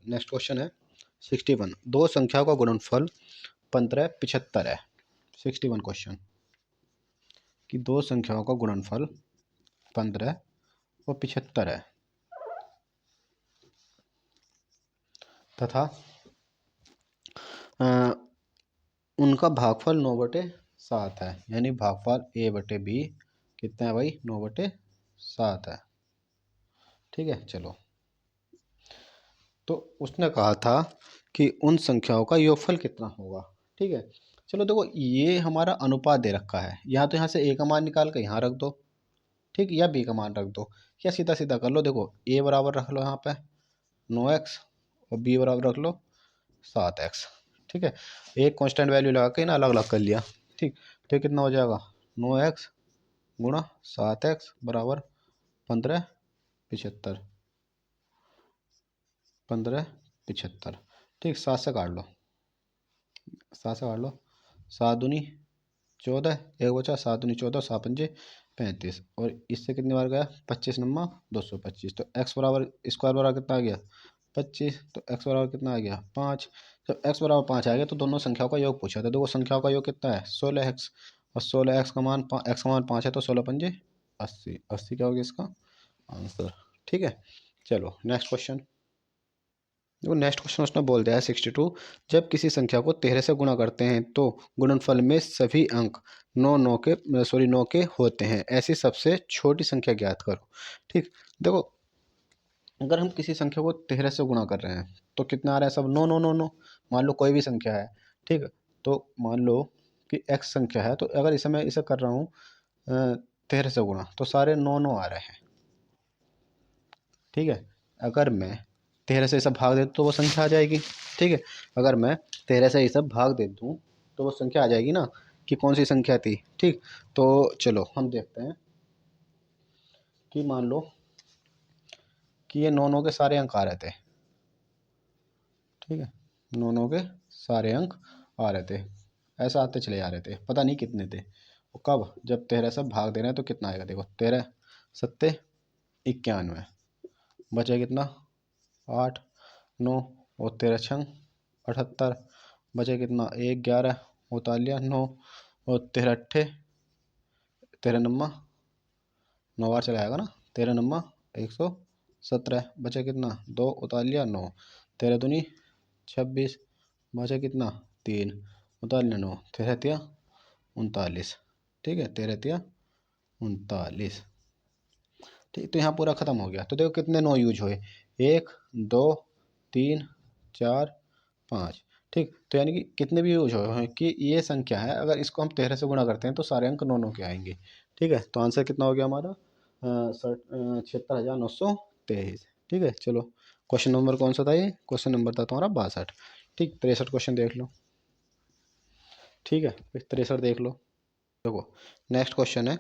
Next question है 61। दो संख्याओं का गुणनफल 1575 है। 61 क्वेश्चन कि दो संख्याओं का गुणनफल 15 और 75 है तथा उनका भागफल 9/7 है। यानी भागफल a/b कितना है भाई? 9/7 है। ठीक है, चलो। तो उसने कहा था कि उन संख्याओं का योगफल कितना होगा। ठीक है, चलो देखो, ये हमारा अनुपात दे रखा है। यहाँ तो यहाँ से a का मान निकाल कर यहाँ रख दो, ठीक, या b का मान रख दो, या सीधा सीधा कर लो। देखो, a बराबर रख लो यहाँ पे 9x और b बराबर रख लो 7x। ठीक है, एक कांस्टेंट वैल्यू लगा के ना अलग अलग कर लिया। ठीक, तो ये कितना हो जाएगा? 9x गुणा 7x बराबर 1575। 1575। ठीक, 7 से काट लो, 7 से काट लो। 7 दूनी 14, एक बचा, 7 दूनी 14, 7 पंजे 35। और इससे कितनी बार गया? 25 नम्मा 225। तो x बराबर स्क्वायर बराबर कितना आ गया? 25। तो x बराबर कितना आ गया? 5। जब x बराबर 5 आ गया तो दोनों संख्याओं का योग पूछा था। देखो, संख्याओं का योग कितना है? 16x। और 16x का मान x का मान 5 है, तो 16 पंजे 80। 80 क्या होगा इसका आंसर? ठीक है, चलो नेक्स्ट क्वेश्चन। देखो, नेक्स्ट क्वेश्चन उसने बोल दिया है 62। जब किसी संख्या को 13 से गुणा करते हैं तो गुणनफल में सभी अंक 9 के होते हैं। ऐसी सबसे छोटी संख्या ज्ञात करो। ठीक, देखो, अगर हम किसी संख्या को 13 से गुणा कर रहे हैं तो कितना आ रहा है? सब 9 9 9 9। मान लो कोई भी संख्या है, ठीक, तो मान लो कि x संख्या है, तो अगर इसे मैं इसे कर रहा हूँ 13 से गुणा, तो सारे 9 9 आ रहे हैं। ठीक है, अगर मैं 13 से इसे भाग दे दूँ तो वो संख्या आ जाएगी। ठीक है, अगर मैं 13 से इसे भाग दे दूँ तो वो संख्या आ जाएगी ना, कि कौन सी संख्या थी। ठीक, तो चलो हम देखते हैं कि मान लो कि ये 9 9 के सारे अंक आ रहे थे। ठीक है, 9 9 के सारे अंक आ रहे थे, ऐसा आते चले आ रहे थे, पता नहीं कितने थे। और कब? जब 13 से भाग दे रहे हैं तो कितना आएगा? देखो, 13 सत्ते 91, बचे कितना? 8 9 और 13 छंग 78, बचे कितना? 1 11 उतालिया 9 और 13 अट्ठे 13 नम्मा 9 बार चला आएगा ना, 13 नम्मा 117, बचे कितना? 2 उतालिया 9, 13 दूनी 26, बचे कितना? 3 उतालिया 9, 13 तिया 39। ठीक है, 13 तिया 39। ठीक, तो यहाँ पूरा खत्म हो गया। तो देखो कितने 9 यूज हुए? 1 2 3 4 5। ठीक, तो यानी कि कितने भी यूज हो कि ये संख्या है, अगर इसको हम 13 से गुणा करते हैं तो सारे अंक 9 9 के आएंगे। ठीक है, तो आंसर कितना हो गया हमारा? 76,923। ठीक है, चलो क्वेश्चन नंबर कौन सा था? ये क्वेश्चन नंबर था तुम्हारा 62। ठीक, 63 क्वेश्चन देख लो। ठीक है, 63 देख लो। देखो, नेक्स्ट क्वेश्चन है,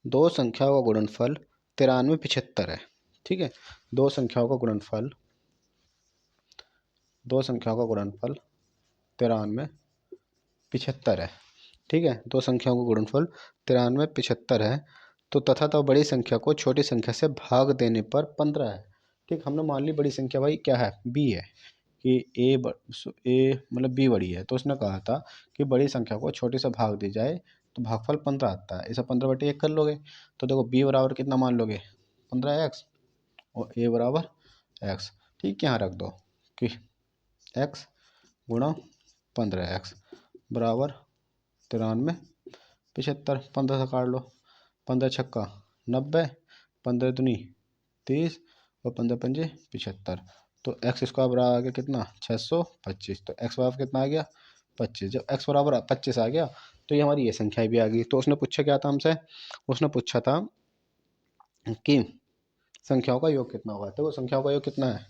दो संख्याओं का गुणनफल 93 75 है। ठीक है, दो संख्याओं का गुणनफल 93 75 है। ठीक है, दो संख्याओं का गुणनफल 93 75 है। तो तथा बड़ी संख्या को छोटी संख्या से भाग देने पर 15 है। ठीक, हमने मान ली बड़ी संख्या भाई क्या है? b है, कि ए मतलब b बड़ी है। तो उसने कहा था कि बड़ी संख्या को छोटी से भाग दी जाए तो भागफल 15 आता है। इसे 15/1 कर लोगे तो देखो b बराबर कितना मान लोगे? 15x और a बराबर x। ठीक, यहाँ रख दो कि x गुणा 15x बराबर 93 75। 15 से काट लो, 15 छक्का 90, 15 दूनी 30 और 15 पंजे 75। तो एक्स स्क्वायर बराबर आ गया कितना? 625। तो एक्स बराबर कितना आ गया? 25। जब एक्स बराबर 25 आ गया तो ये हमारी ये संख्या भी आ गई। तो उसने पूछा क्या था हमसे? उसने पूछा था कि संख्याओं का योग कितना होगा। तो संख्याओं का योग कितना है?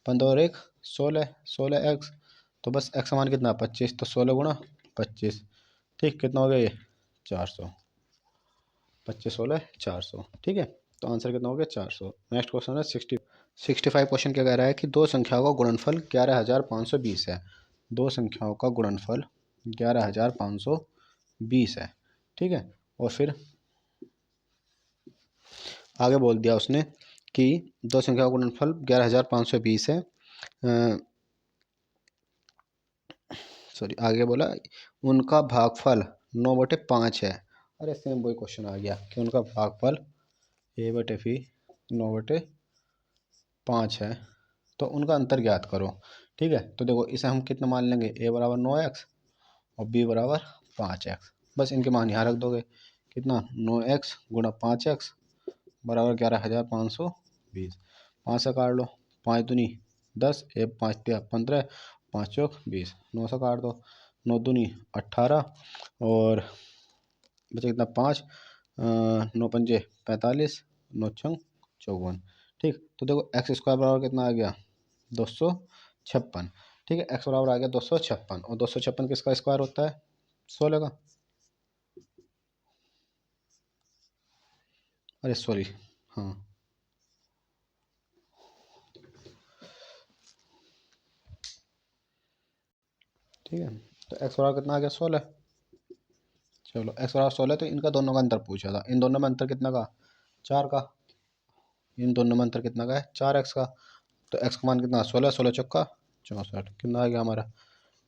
15 और 1 16, 16x। तो बस x का मान कितना? 25। तो 16 गुणा 25। ठीक, कितना हो गया ये? 400। 25 16 400। ठीक है, तो आंसर कितना हो गया? 400। नेक्स्ट क्वेश्चन है 65 क्वेश्चन क्या कह रहा है कि दो संख्याओं का गुणनफल 11520 है। दो संख्याओं का गुणनफल 11520 है। ठीक है, और फिर आगे बोल दिया उसने कि दो संख्याओं का गुणनफल 11520 है सॉरी आगे बोला, उनका भागफल 9/5 है। अरे सेम वही क्वेश्चन आ गया कि उनका भागफल A/5 है, तो उनका अंतर ज्ञात करो। ठीक है, तो देखो इसे हम कितना मान लेंगे, a बराबर 9x और b बराबर 5x। बस इनके मान यहाँ रख दोगे, कितना 9x गुणा 5x बराबर 11,520। 5 से काट लो, 5 दूनी 10, 1 5 तिया 15, 5 चौक 20, 9 से काट दो, 9 दूनी 18 और बचा कितना 5, 9 पंजे 45, 9 छंग 54। ठीक, तो देखो एक्स स्क्वायर बराबर कितना आ गया 256। ठीक है, एक्स बराबर आ गया 256 और 256 किसका स्क्वायर होता है 16 का। अरे सॉरी, हाँ ठीक है, तो एक्स बराबर कितना आ गया 16। चलो एक्स बराबर 16, तो इनका दोनों का अंतर पूछा था, इन दोनों में अंतर कितना का 4 का, इन दोनों में अंतर कितना का है 4x का। तो एक्स का मान कितना 16, 16 चौका 64, कितना आ गया हमारा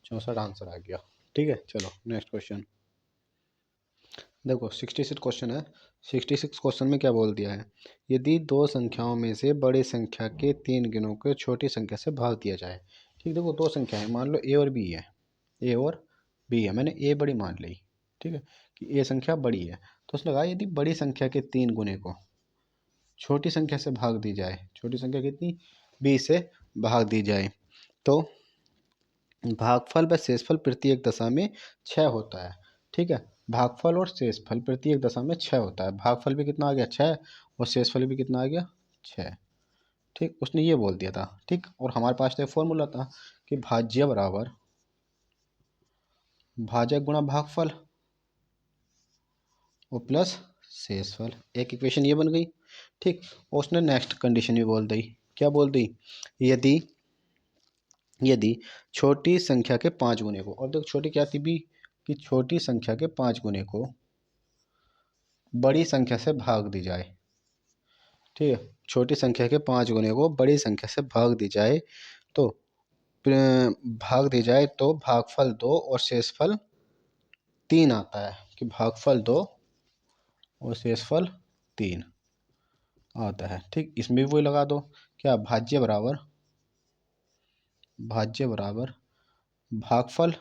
64 आंसर आ गया। ठीक है, चलो नेक्स्ट क्वेश्चन देखो 66 क्वेश्चन है। 66 क्वेश्चन में क्या बोल दिया है, यदि दो संख्याओं में से बड़ी संख्या के 3 गिनों को छोटी संख्या से भाग दिया जाए। ठीक, देखो दो संख्या है, मान लो ए और बी है, ए और बी है, मैंने ए बड़ी मान ली। ठीक है, कि ए संख्या बड़ी है, तो उसने कहा यदि बड़ी संख्या के 3 गुने को छोटी संख्या से भाग दी जाए, छोटी संख्या कितनी बी से भाग दी जाए, तो भागफल व शेषफल प्रत्येक दशा में 6 होता है। ठीक है, भागफल और शेषफल प्रत्येक दशा में 6 होता है। भागफल भी कितना आ गया 6 और शेषफल भी कितना आ गया 6। ठीक, उसने ये बोल दिया था। ठीक, और हमारे पास तो एक फॉर्मूला था कि भाज्य बराबर भाजक गुणा भागफल और प्लस शेषफल, एक इक्वेशन ये बन गई। ठीक, और उसने नेक्स्ट कंडीशन भी बोल दी, क्या बोल दी, यदि यदि छोटी संख्या के 5 गुने को, और देखो छोटी क्या थी भी, कि छोटी संख्या के 5 गुने को बड़ी संख्या से भाग दी जाए। ठीक है, छोटी संख्या के 5 गुने को बड़ी संख्या से भाग दी जाए, तो भागफल 2 और शेषफल 3 आता है, कि भागफल 2 और शेषफल 3 आता है। ठीक, इसमें भी वही लगा दो, क्या भाज्य बराबर भागफल,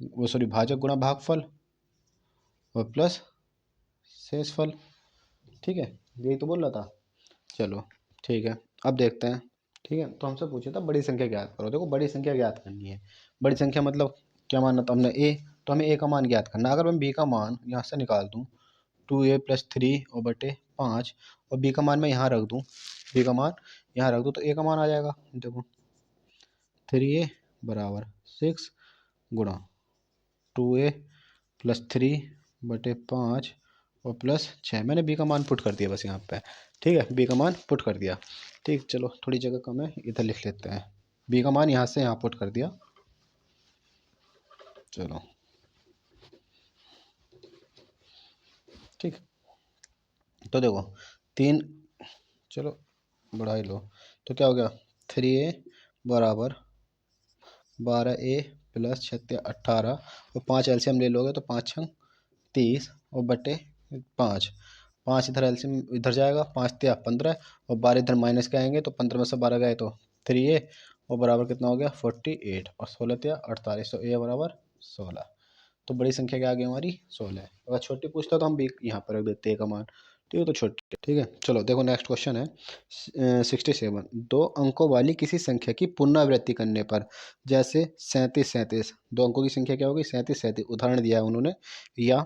वो सॉरी भाजक गुणा भागफल और प्लस शेषफल। ठीक है, यही तो बोल रहा था। चलो ठीक है, अब देखते हैं। ठीक है, तो हमसे पूछा था बड़ी संख्या ज्ञात करो। देखो बड़ी संख्या ज्ञात करनी है, बड़ी संख्या मतलब क्या मानना था हमने ए, तो हमें ए का मान ज्ञात करना। अगर मैं बी का मान यहाँ से निकाल दूँ 2a+3 और बटे 5 और बी का मान मैं यहाँ रख दूँ, बी का मान यहाँ रख दूँ, तो ए का मान आ जाएगा। देखो 3a बराबर 6 गुणा 2a+3 बटे 5 और प्लस 6, मैंने बी का मान पुट कर दिया बस यहाँ पे। ठीक है, बी का मान पुट कर दिया। ठीक, चलो थोड़ी जगह कम है, इधर लिख लेते हैं, बी का मान यहाँ से यहाँ पुट कर दिया। चलो ठीक, तो देखो 3, चलो बढ़ा ही लो, तो क्या हो गया 3a बराबर 12a प्लस 6 18 और 5 एलसीएम ले लोगे तो 5 छंग 30 और बटे 5, 5 इधर एलसीएम इधर जाएगा, 5 तिया 15 और 12 इधर माइनस के आएंगे, तो 15 में से 12 गए तो 3a और बराबर कितना हो गया 48 और 16 तिया 48, तो a बराबर 16। तो बड़ी संख्या क्या आ गई हमारी 16। अगर छोटी पूछता तो हम भी यहाँ पर रख देते a का मान। ठीक है, तो छोटी। ठीक है, चलो देखो नेक्स्ट क्वेश्चन है 67। दो अंकों वाली किसी संख्या की पुनरावृत्ति करने पर, जैसे 37 दो अंकों की संख्या क्या होगी 37 उदाहरण दिया है उन्होंने, या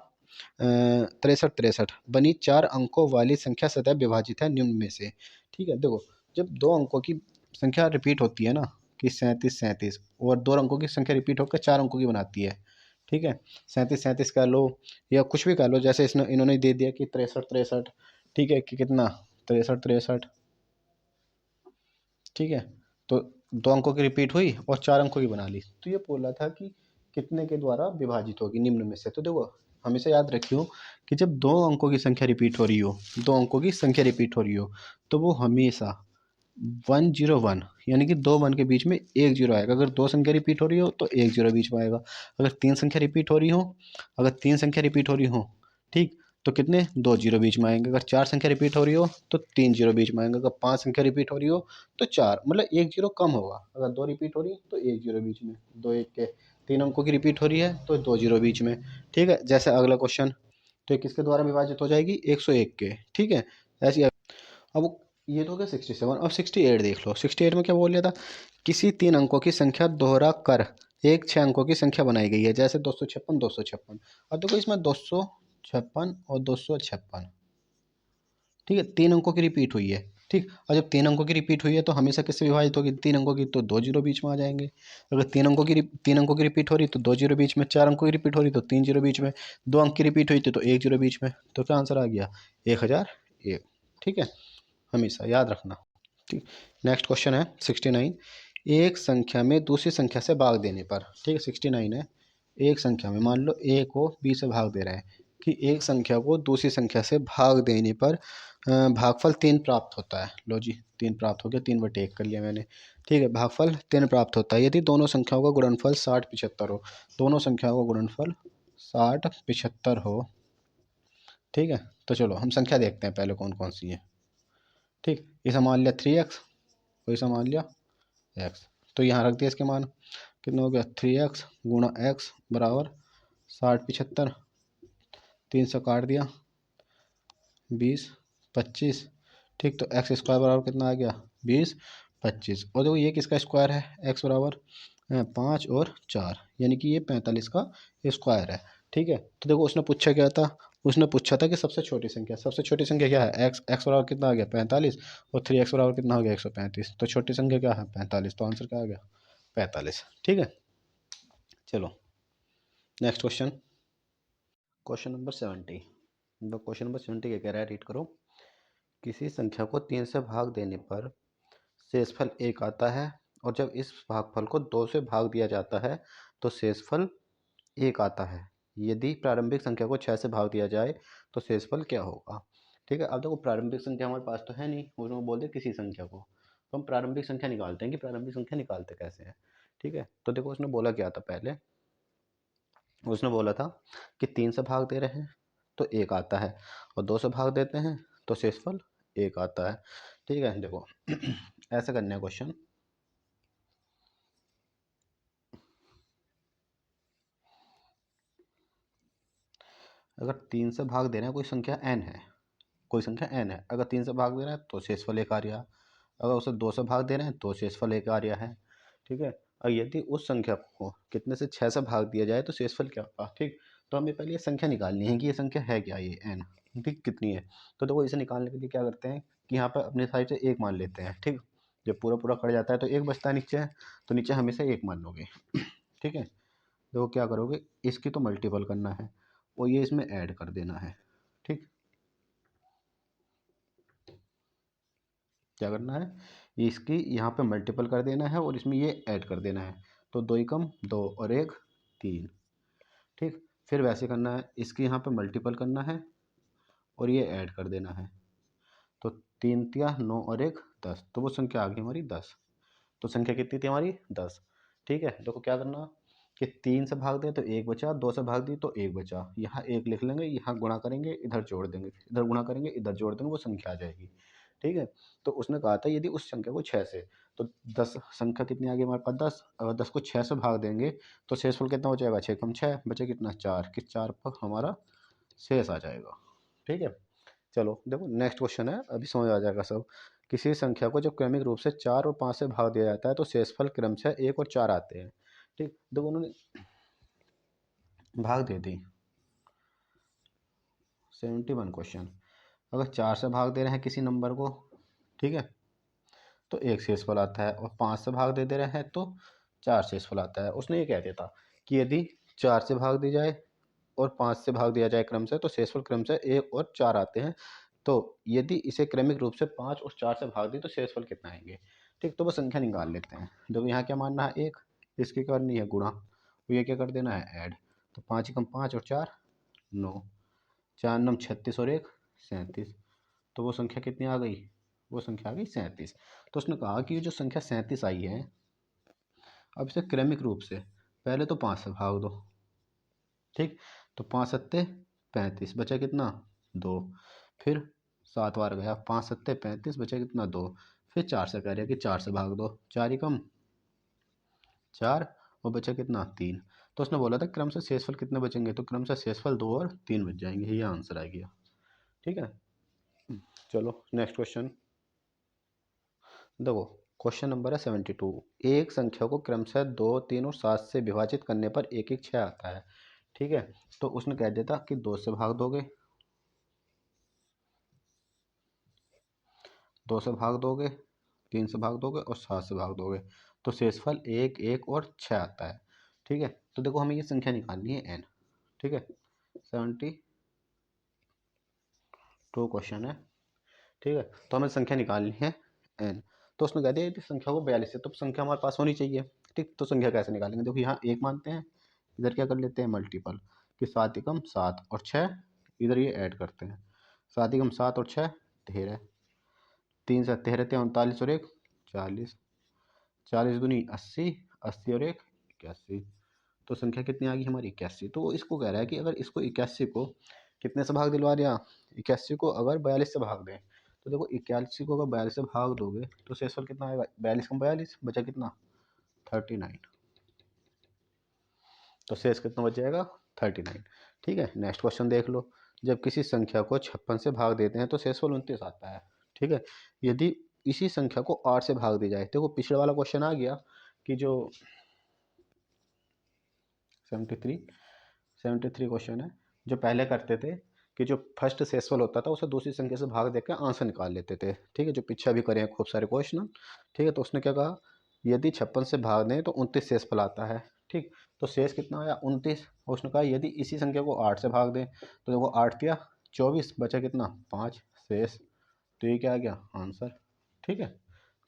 63 बनी 4 अंकों वाली संख्या सदैव विभाजित है निम्न में से। ठीक है, देखो जब दो अंकों की संख्या रिपीट होती है ना, कि 37 और दो अंकों की संख्या रिपीट होकर 4 अंकों की बनाती है। ठीक है, 37 कह लो या कुछ भी कह लो, जैसे इसने इन्होंने दे दिया कि 63। ठीक है, कि कितना 63। ठीक है, तो दो अंकों की रिपीट हुई और 4 अंकों की बना ली, तो ये बोला था कि कितने के द्वारा विभाजित होगी निम्न में से। तो देखो हमेशा याद रखियो कि जब दो अंकों की संख्या रिपीट हो रही हो, दो अंकों की संख्या रिपीट हो रही हो, तो वो हमेशा 101 यानी कि दो वन के बीच में एक जीरो आएगा। अगर दो संख्या रिपीट हो रही हो तो एक जीरो बीच में आएगा। अगर तीन संख्या रिपीट हो रही हो, अगर तीन संख्या रिपीट हो रही हो, ठीक, तो कितने, दो जीरो बीच में आएंगे। अगर चार संख्या रिपीट हो रही हो तो तीन जीरो बीच में आएंगे। अगर पांच संख्या रिपीट हो रही हो तो चार, मतलब एक जीरो कम होगा। अगर दो रिपीट हो रही है तो एक जीरो बीच में, दो एक के तीन अंकों की रिपीट हो रही है तो दो जीरो बीच में। ठीक है, जैसे अगला क्वेश्चन, तो ये किसके द्वारा विभाजित हो जाएगी, 101 के। ठीक है, ऐसी। अब ये तो हो गया 67। अब 68 देख लो। 68 में क्या बोल लिया था, किसी तीन अंकों की संख्या दोहरा कर एक छः अंकों की संख्या बनाई गई है, जैसे 256 256। अब देखो इसमें 256 और 256, ठीक है, तीन अंकों की रिपीट हुई है। ठीक, और जब तीन अंकों की रिपीट हुई है तो हमेशा किससे विभाजित होगी, तीन अंकों की, तो दो जीरो बीच में आ जाएंगे। अगर तीन अंकों की रिपीट हो रही तो दो जीरो बीच में, चार अंकों की रिपीट हो रही तो तीन जीरो बीच में, दो अंक की रिपीट हुई थी तो एक जीरो बीच में। तो क्या आंसर आ गया, 1001। ठीक है, हमेशा याद रखना। ठीक, नेक्स्ट क्वेश्चन है 69। एक संख्या में दूसरी संख्या से भाग देने पर, ठीक है 69 है, एक संख्या में मान लो ए को बी से भाग दे रहे हैं, कि एक संख्या को दूसरी संख्या से भाग देने पर भागफल तीन प्राप्त होता है। लो जी, तीन प्राप्त हो गया, तीन बटे एक कर लिया मैंने। ठीक है, भागफल तीन प्राप्त होता है यदि दोनों संख्याओं का गुणनफल 60 75 हो। दोनों संख्याओं का गुणनफल 60 75 हो। ठीक है, तो चलो हम संख्या देखते हैं पहले कौन कौन सी है। ठीक, इसे मान लिया 3x, कोई सा मान लिया एक्स, तो यहाँ रख दिया इसके मान। कितना हो गया, 3x गुणा एक्स बराबर 60 75, तीन से काट दिया 20 25। ठीक, तो एक्स स्क्वायर बराबर कितना आ गया, 20 25। और देखो ये किसका स्क्वायर है, एक्स बराबर 5 और 4, यानी कि ये 45 का स्क्वायर है। ठीक है, तो देखो उसने पूछा क्या था, उसने पूछा था कि सबसे छोटी संख्या, सबसे छोटी संख्या क्या है, एक्स, एक्स बराबर कितना आ गया 45, और 3x बराबर कितना हो गया 135। तो छोटी संख्या क्या है 45, तो आंसर क्या आ गया 45। ठीक है, चलो next question, question number 70। Question number 70 क्या कह रहा है, रीड करो। किसी संख्या को तीन से भाग देने पर शेषफल एक आता है, और जब इस भागफल को दो से भाग दिया जाता है तो शेषफल एक आता है। यदि प्रारंभिक संख्या को छः से भाग दिया जाए तो शेषफल क्या होगा। ठीक है, अब देखो प्रारंभिक संख्या हमारे पास तो है नहीं, उन्होंने बोल दिया किसी संख्या को, तो हम प्रारंभिक संख्या निकालते हैं कि प्रारंभिक संख्या निकालते कैसे हैं। ठीक है, तो देखो उसने बोला क्या था पहले, उसने बोला था कि तीन से भाग दे रहे हैं तो एक आता है, और दो से भाग देते हैं तो शेषफल एक आता है। ठीक है, देखो ऐसे करने हैं क्वेश्चन। अगर तीन से भाग दे रहे हैं कोई संख्या n है, कोई संख्या n है, अगर तीन से भाग दे रहा है तो शेषफल एक आ रहा, अगर उसे दो से भाग दे रहे हैं तो शेषफल एक आ रहा है। ठीक है, और यदि उस संख्या को कितने से छः से भाग दिया जाए तो शेषफल क्या होगा। ठीक, तो हमें पहले ये संख्या निकालनी है कि ये संख्या है क्या, ये n, ठीक, कितनी है। तो देखो इसे निकालने के लिए क्या करते हैं कि यहाँ पर अपने साइड से एक मान लेते हैं। ठीक, जब पूरा पूरा कट जाता है तो एक बचता है नीचे, तो नीचे हमेशा एक मान लोगे। ठीक है, देखो क्या करोगे, इसकी तो मल्टीपल करना है और ये इसमें ऐड कर देना है। ठीक, क्या करना है, इसकी यहाँ पे मल्टीपल कर देना है और इसमें ये ऐड कर देना है। तो दो ही कम दो और एक तीन। ठीक, फिर वैसे करना है, इसकी यहाँ पे मल्टीपल करना है और ये ऐड कर देना है। तो तीन तिया नौ और एक 10, तो वो संख्या आ गई हमारी 10। तो संख्या कितनी थी हमारी 10। ठीक है, देखो क्या करना कि तीन से भाग दे तो एक बचा, दो से भाग दी तो एक बचा, यहाँ एक लिख लेंगे, यहाँ गुणा करेंगे, इधर जोड़ देंगे, इधर गुणा करेंगे, इधर जोड़ देंगे, वो संख्या आ जाएगी। ठीक है, तो उसने कहा था यदि उस संख्या को छः से, तो 10 संख्या कितनी आ गई हमारे पास 10, अगर 10 को 6 से भाग देंगे तो शेषफल कितना हो जाएगा, 6 कम 6 बचे कितना 4, कि 4 पर हमारा शेष आ जाएगा। ठीक है, चलो देखो नेक्स्ट क्वेश्चन है, अभी समझ आ जाएगा सब। किसी संख्या को जब क्रमिक रूप से 4 और 5 से भाग दिया जाता है तो शेषफल क्रमशः 1 और 4 आते हैं। ठीक, देखो उन्होंने भाग दे दी। 71 क्वेश्चन, अगर 4 से भाग दे रहे हैं किसी नंबर को, ठीक है, तो एक शेषफल आता है, और 5 से भाग दे रहे हैं तो 4 शेषफल आता है। उसने ये कह दिया था कि यदि 4 से भाग दी जाए और 5 से भाग दिया जाए क्रम से तो शेषफल क्रमशः 1 और 4 आते हैं। तो यदि इसे क्रमिक रूप से 5 और 4 से भाग दी तो शेषफल कितना आएंगे। ठीक, तो वो संख्या निकाल लेते हैं। देखो यहाँ क्या मानना है, एक, इसकी करनी है गुणा, तो ये क्या कर देना है ऐड। तो 5 कम 5 और 4 9, 4 नम 36 और एक 37, तो वो संख्या कितनी आ गई, वो संख्या आ गई 37। तो उसने कहा कि ये जो संख्या 37 आई है, अब इसे क्रमिक रूप से पहले तो 5 से भाग दो। ठीक, तो 5 सत्ते 35, बचा कितना 2। फिर 7 बार गया, 5 सत्ते 35, बचा कितना 2। फिर 4 से कह रहे हैं कि 4 से भाग दो, 4 ही कम 4, और बचा कितना 3। तो उसने बोला था क्रम से शेषफल कितने बचेंगे, तो क्रम से शेषफल 2 और 3 बच जाएंगे, ये आंसर आ गया। ठीक है, चलो नेक्स्ट क्वेश्चन देखो। क्वेश्चन नंबर है 72। एक संख्या को क्रमशः 2, 3 और 7 से विभाजित करने पर 1, 1, 6 आता है। ठीक है, तो उसने कह दिया था कि 2 से भाग दोगे, 2 से भाग दोगे, 3 से भाग दोगे और 7 से भाग दोगे, तो शेषफल 1, 1 और 6 आता है। ठीक है, तो देखो हमें ये संख्या निकालनी है n। ठीक है, 72 क्वेश्चन है। ठीक है, तो हमें संख्या निकालनी है n। तो उसने कह दिया यदि संख्या को 42 है तो संख्या हमारे पास होनी चाहिए। ठीक, तो संख्या कैसे निकालेंगे, देखो यहाँ 1 मानते हैं, इधर क्या कर लेते हैं मल्टीपल, कि 7 एकम 7 और 6, इधर ये ऐड करते हैं, 7 एकम 7 और 6 13, 3 से 13 39 और 1 40, 40 दूनी 80, 80 और 1 81। तो संख्या कितनी आ गई हमारी 81। तो वो इसको कह रहा है कि अगर इसको 81 को कितने से भाग दिलवा दिया, 81 को अगर 42 से भाग दें, तो देखो 81 को अगर 42 से भाग दोगे तो शेषफल कितना आएगा, 42 कम 42 बचा कितना 39। तो शेष कितना बच जाएगा 39। ठीक है, नेक्स्ट क्वेश्चन देख लो। जब किसी संख्या को 56 से भाग देते हैं तो शेषफल 29 आता है। ठीक है, यदि इसी संख्या को 8 से भाग दी जाए, देखो पिछले वाला क्वेश्चन आ गया कि जो 73 क्वेश्चन है, जो पहले करते थे कि जो फर्स्ट शेषफल होता था उसे दूसरी संख्या से भाग देकर आंसर निकाल लेते थे। ठीक है, जो पीछे भी करे हैं खूब सारे क्वेश्चन। ठीक है, तो उसने क्या कहा, यदि 56 से भाग दें तो 29 शेषफल आता है। ठीक, तो शेष कितना आया 29। उसने कहा यदि इसी संख्या को 8 से भाग दें, तो देखो 8 दिया 24, बचा कितना 5 शेष। तो ये क्या आ गया आंसर। ठीक है,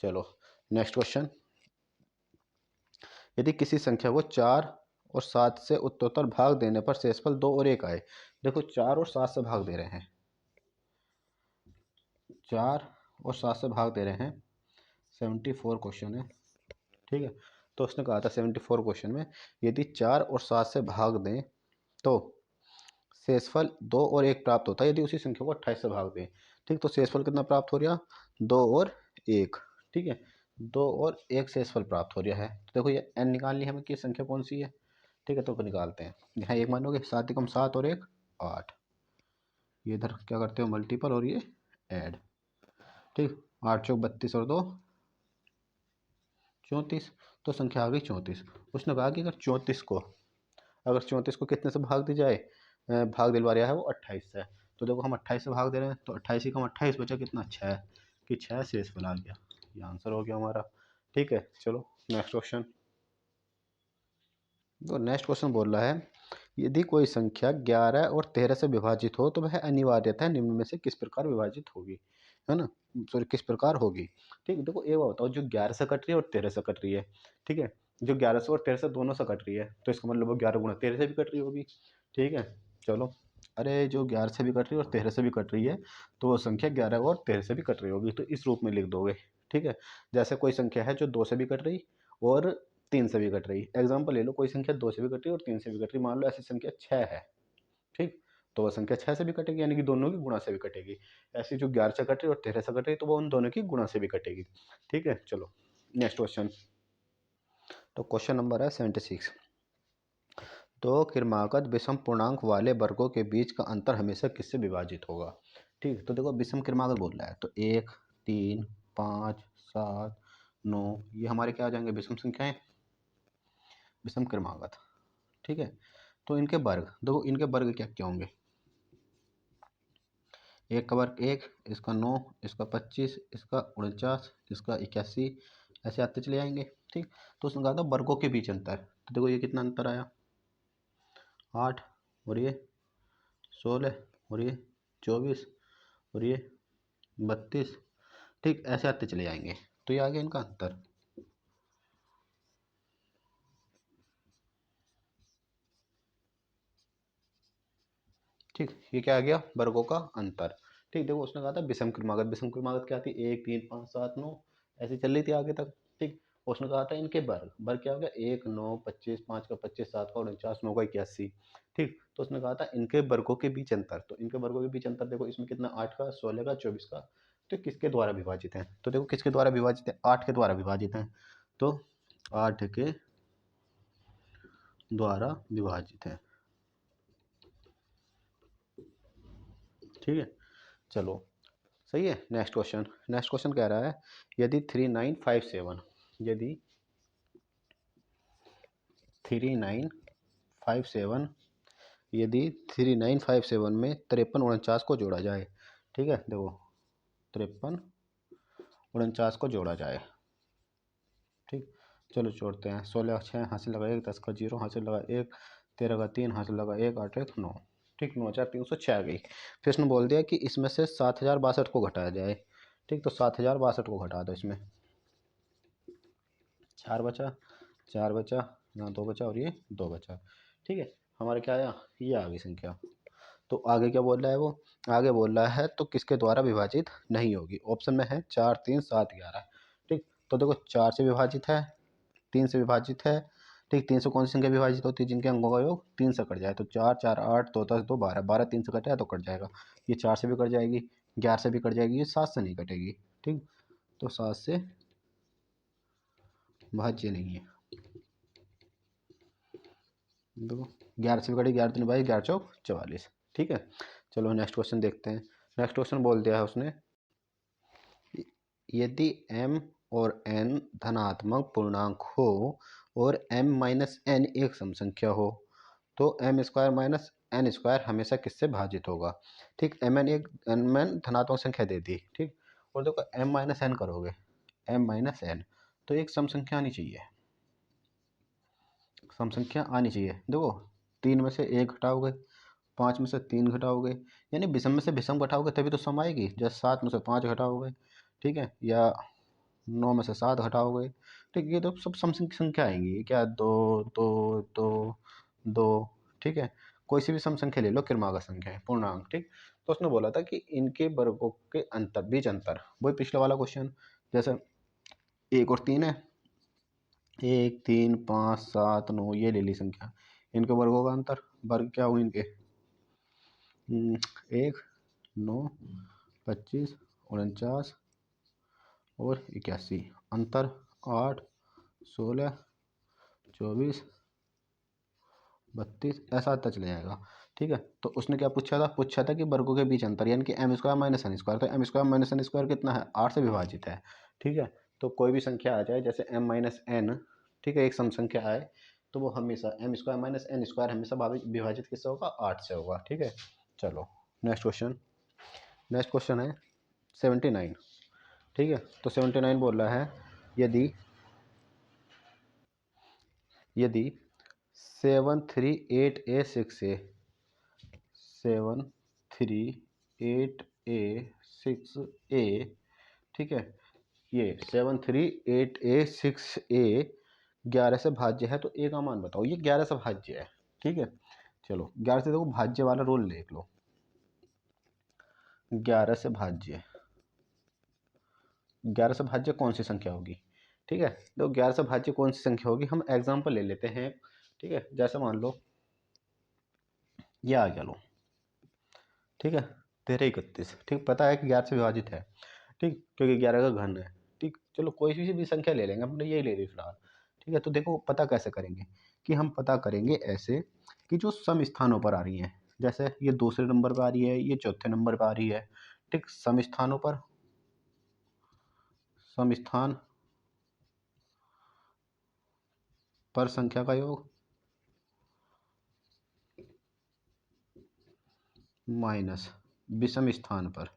चलो नेक्स्ट क्वेश्चन। यदि किसी संख्या को 4 और 7 से उत्तरोत्तर भाग देने पर शेषफल 2 और 1 आए, देखो 4 और 7 से भाग दे रहे हैं, 4 और 7 से भाग दे रहे हैं, 74 क्वेश्चन है। ठीक है, तो उसने कहा था 74 क्वेश्चन में यदि 4 और 7 से भाग दें तो शेषफल 2 और 1 प्राप्त होता है, यदि उसी संख्या को 28 से भाग दें। ठीक, तो शेषफल कितना प्राप्त हो रहा 2 और 1। ठीक है, 2 और 1 शेषफल प्राप्त हो रहा है। तो देखो ये n निकालनी है हमें कि संख्या कौन सी है। ठीक है, तो निकालते हैं। यहाँ 1 मानोगे, 7 एकम 7 और 1 8, ये इधर क्या करते हो मल्टीपल और ये ऐड। ठीक, 8 चौक 32 और 2 34, तो संख्या आ गई 34। उसने कहा कि अगर 34 को कितने से भाग दी जाए, भाग दिलवा रहा है वो 28 से। तो देखो हम 28 से भाग दे रहे हैं, तो 28 ही कम 28 बचा कितना 6, कि 6 शेषफल आ गया। ये आंसर हो गया हमारा। ठीक है, चलो नेक्स्ट क्वेश्चन। तो नेक्स्ट क्वेश्चन बोल रहा है यदि कोई संख्या 11 और 13 से विभाजित हो तो वह अनिवार्यतः निम्न में से किस प्रकार विभाजित होगी, है ना, सॉरी किस प्रकार होगी। ठीक है, देखो एक बात बताओ, जो 11 से कट रही है और 13 से कट रही है, ठीक है, जो 11 से और 13 से दोनों से कट रही है, तो इसका मतलब वो 11 गुणा 13 से भी कट रही होगी। ठीक है, चलो, अरे जो 11 से भी कट रही है और 13 से भी कट रही है, तो वो संख्या 11 और 13 से भी कट रही होगी, तो इस रूप में लिख दोगे। ठीक है, जैसे कोई संख्या है जो 2 से भी कट रही और 3 से भी कट रही। एग्जाम्पल ले लो, कोई संख्या 2 से भी कट रही और 3 से भी कट रही, मान लो ऐसी संख्या 6 है। ठीक, तो वह संख्या 6 से भी कटेगी, यानी कि दोनों की गुणा से भी कटेगी। ऐसी जो 11 से कट रही और 13 से कट रही, तो वो उन दोनों की गुणा से भी कटेगी। ठीक है, चलो नेक्स्ट क्वेश्चन। तो क्वेश्चन नंबर है 76। दो क्रमागत विषम पूर्णांक वाले वर्गों के बीच का अंतर हमेशा किससे विभाजित होगा। ठीक, तो देखो विषम क्रमागत बोल रहा है, तो 1, 3, 5, 7, 9, ये हमारे क्या आ जाएंगे विषम संख्याएं, विषम क्रमागत। ठीक है, तो इनके वर्ग देखो, इनके वर्ग क्या क्या होंगे, एक का वर्ग 1, इसका 9, इसका 25, इसका 49, इसका 81, ऐसे आते चले जाएंगे। ठीक, तो उसने कहा था वर्गों के बीच अंतर, तो देखो ये कितना अंतर आया 8, और ये 16, और ये 24, और ये 32। ठीक, ऐसे आते चले जाएंगे, तो ये आ गया इनका अंतर। ठीक, ये क्या आ गया वर्गों का अंतर। ठीक, देखो उसने कहा था विषम क्रमागत, विषम क्रमागत क्या थी 1, 3, 5, 7, 9, ऐसी चल रही थी आगे तक, ठीक। उसने कहा था इनके वर्ग, वर्ग क्या हो गया, 1 9 25, 5 का 25, 7 का 49, 9 का 81, ठीक। तो उसने कहा था इनके वर्गों के बीच अंतर, तो इनके वर्गों के बीच अंतर देखो इसमें कितना, 8 का, 16 का, 24 का, तो किसके द्वारा विभाजित है, तो देखो किसके द्वारा विभाजित है, 8 के द्वारा विभाजित है, तो 8 के द्वारा विभाजित है, ठीक है। चलो सही है। नेक्स्ट क्वेश्चन, नेक्स्ट क्वेश्चन कह रहा है यदि 3957, यदि 3957, यदि 3957 में 53 49 को जोड़ा जाए, ठीक है, देखो 53 49 को जोड़ा जाए, ठीक। चलो जोड़ते हैं, 16 का 6 हासिल लगा 1, 10 का 0 हासिल लगा 1, 13 का 3 हासिल लगा 1, 8 1 9, ठीक, 9306 आ गई। फिर उसने बोल दिया कि इसमें से 7062 को घटाया जाए, ठीक। तो 7062 को घटा दो, इसमें 4 बचा, 4 बचा, यहाँ 2 बचा और ये 2 बचा, ठीक है। हमारे क्या आया, ये आ गई संख्या। तो आगे क्या बोल रहा है वो, आगे बोल रहा है तो किसके द्वारा विभाजित नहीं होगी, ऑप्शन में है 4 3 7 11, ठीक। तो देखो 4 से विभाजित है, 3 से विभाजित है, ठीक। 3 से कौन सी संख्या विभाजित होती है, जिनके अंकों का योग 3 से कट जाए, तो 4 4 8 2 10 2 12, 12 3 से कटे तो कट जाएगा, ये 4 से भी कट जाएगी, 11 से भी कट जाएगी, ये 7 से नहीं कटेगी, ठीक। तो 7 से भाज्य नहीं है, देखो 11 से भी कटी, 11 3 22, 11 चौक 44, ठीक है। चलो नेक्स्ट क्वेश्चन देखते हैं। नेक्स्ट क्वेश्चन बोल दिया है उसने, यदि m और n धनात्मक पूर्णांक हो और m माइनस n एक सम संख्या हो, तो m square minus n square हमेशा किससे भाजित होगा, ठीक। एम एन धनात्मक संख्या दे दी, ठीक। और देखो m माइनस एन करोगे, m माइनस एन, तो एक सम संख्या आनी चाहिए, सम संख्या आनी चाहिए। देखो 3 में से 1 घटाओगे, 5 में से 3 घटाओगे, यानी विषम में से विषम घटाओगे तभी तो सम आएगी, जैसे 7 में से 5 घटाओगे, ठीक है, या 9 में से 7 घटाओगे, ठीक। ये तो सब सम संख्या आएंगी, क्या 2 2 2 2, ठीक है। कोई सी भी सम संख्या ले लो, क्रमागत संख्या है, पूर्णांक, ठीक। तो उसने बोला था कि इनके वर्गों के अंतर, बीच अंतर, वही पिछले वाला क्वेश्चन, जैसे 1 और 3 है, 1 3 5 7 9, ये ले ली संख्या, इनके वर्गों का अंतर, वर्ग क्या हुए इनके, 1 9 25 49 और 81, अंतर 8 16 24 32, ऐसा आता चला जाएगा, ठीक है। तो उसने क्या पूछा था कि वर्गों के बीच अंतर, यानी कि M square minus N square, तो M square minus N square कितना है, 8 से विभाजित है, ठीक है। तो कोई भी संख्या आ जाए जैसे एम माइनस एन, ठीक है, एक सम संख्या आए, तो वो हमेशा M square minus N square हमेशा विभाजित किससे होगा, 8 से होगा, ठीक है। चलो नेक्स्ट क्वेश्चन, नेक्स्ट क्वेश्चन है 79, ठीक है। तो 79 बोल रहा है यदि यदि 738A6A 738A6A, ठीक है, ये 738A6A 11 से भाज्य है, तो ए का मान बताओ, ये 11 से भाज्य है, ठीक है। चलो 11 से देखो भाज्य वाला रोल देख लो, 11 से भाज्य, 11 से भाज्य कौन सी संख्या होगी, ठीक है। तो 11 से भाज्य कौन सी संख्या होगी, हम एग्जाम्पल ले लेते हैं, ठीक है। जैसे मान लो ये आ गया लो, ठीक है, 1331, ठीक, पता है कि 11 से विभाजित है, ठीक, क्योंकि 11 का घन है, ठीक। चलो कोई सी भी संख्या ले लेंगे, हमने यही ले ली फिलहाल, ठीक है। तो देखो पता कैसे करेंगे, कि हम पता करेंगे ऐसे कि जो सम स्थानों पर आ रही हैं, जैसे ये दूसरे नंबर पर आ रही है, ये चौथे नंबर पर आ रही है, ठीक। सम स्थानों पर, सम स्थान पर संख्या का योग माइनस विषम स्थान पर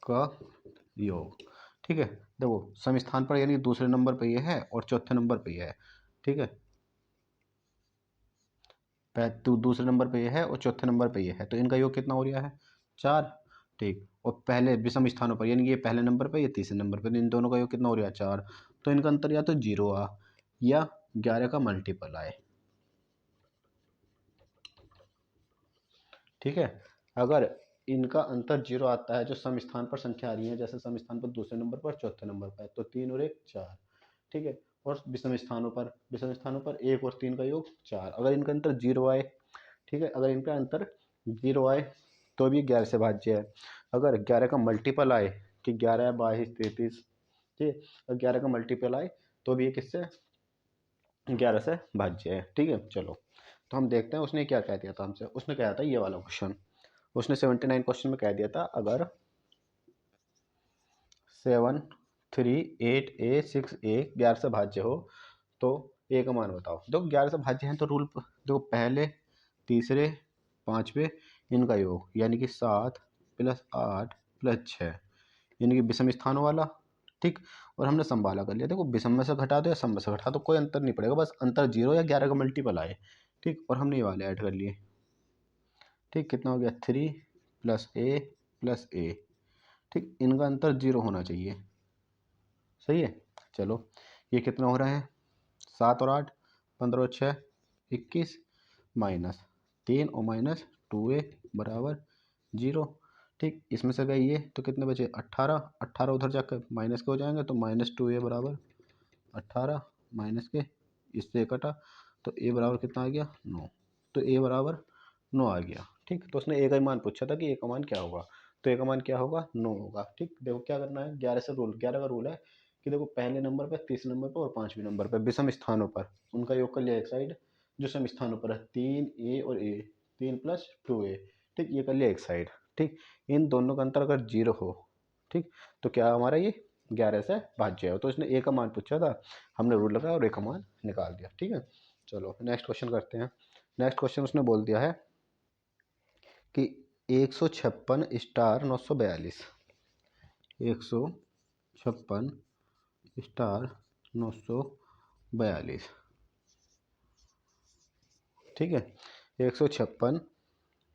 का योग, ठीक है। देखो सम स्थान पर यानी दूसरे नंबर पे ये है और चौथे नंबर पे ये है, ठीक है। तो दूसरे नंबर पे ये है और चौथे नंबर पे ये है, तो इनका योग कितना हो रहा है, 4, ठीक। और पहले विषम स्थानों पर यानी ये पहले नंबर पे, ये तीसरे नंबर पे, तो इन दोनों का योग कितना हो रहा है, 4। तो इनका अंतर या तो 0 आ या 11 का मल्टीपल आए, ठीक है। अगर इनका अंतर जीरो आता है, जो सम स्थान पर संख्या आ रही है, जैसे सम स्थान पर दूसरे नंबर पर चौथे नंबर पर, तो 3 और 1 4, ठीक है। और विषम स्थानों पर 1 और 3 का योग 4। अगर इनका अंतर जीरो आए, ठीक है, अगर इनका अंतर जीरो आए तो भी 11 से भाज्य है। अगर 11 का मल्टीपल आए कि 11 22 33, ठीक है, और 11 का मल्टीपल आए तो भी ये किससे 11 से भाज्य है, ठीक है। चलो तो हम देखते हैं उसने क्या कह दिया था हमसे। उसने कहा था ये वाला क्वेश्चन, उसने 79 क्वेश्चन में कह दिया था, अगर 7 3 8 a 6 a 11 से भाज्य हो तो ए का मान बताओ। देखो 11 से भाज्य हैं तो रूल देखो, पहले तीसरे पांचवे इनका योग यानी कि 7 + 8 + 6, यानी कि विषम स्थानों वाला, ठीक। और हमने संभाला कर लिया। देखो विषम में से घटा दो या सम में से घटा दो, कोई अंतर नहीं पड़ेगा, बस अंतर जीरो या 11 का मल्टीपल आए, ठीक। और हमने ये वाले ऐड कर लिए, ठीक। कितना हो गया 3 + a + a, ठीक। इनका अंतर जीरो होना चाहिए, सही है। चलो ये कितना हो रहा है 7 और 8 15 और 6 21, माइनस 3 और माइनस 2a बराबर 0, ठीक। इसमें से गई ये तो कितने बचे 18, 18 उधर जाकर माइनस के हो जाएंगे तो -2a बराबर 18, माइनस के इससे कटा तो a बराबर कितना आ गया 9, तो a बराबर 9 आ गया, ठीक। तो उसने a का मान पूछा था कि a का मान क्या होगा, तो a का मान क्या होगा 9 होगा, ठीक। देखो क्या करना है, 11 से रूल 11 का रूल है कि देखो पहले नंबर पर, तीसरे नंबर पर और पांचवें नंबर पर विषम स्थानों पर उनका योग कर लिया एक साइड, जो सम स्थानों पर है 3a और a, 3 + 2a, ठीक। ये कर लिया एक साइड, ठीक। इन दोनों का अंतर अगर जीरो हो, ठीक, तो क्या हमारा ये 11 से भाज्य है। तो इसने a का मान पूछा था, हमने रूल लगाया और a का मान निकाल दिया, ठीक है। चलो नेक्स्ट क्वेश्चन करते हैं। नेक्स्ट क्वेश्चन उसने बोल दिया है कि 156 स्टार 942, 156 स्टार 942, ठीक है। 156